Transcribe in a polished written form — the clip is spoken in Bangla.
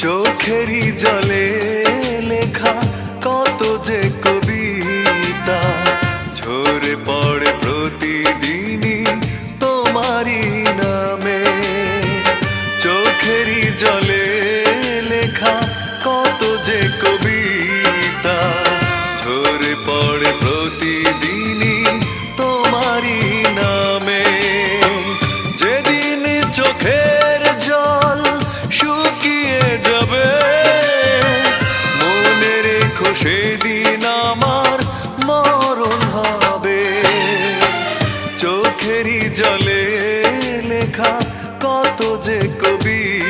চোখেরই জলে লেখা কত যে কবিতা ঝরে পড়ে প্রতিদিনই তোমারই নামে। চোখেরই জলে লেখা কত যে কবিতা ঝরে পড়ে প্রতিদিনই তোমারই নামে। যেদিন চোখের জল শুকিয়ে যাবে মনে রেখো সেদিন আমার মরণ হবে। চোখেরই জলে লেখা কত যে কবিতা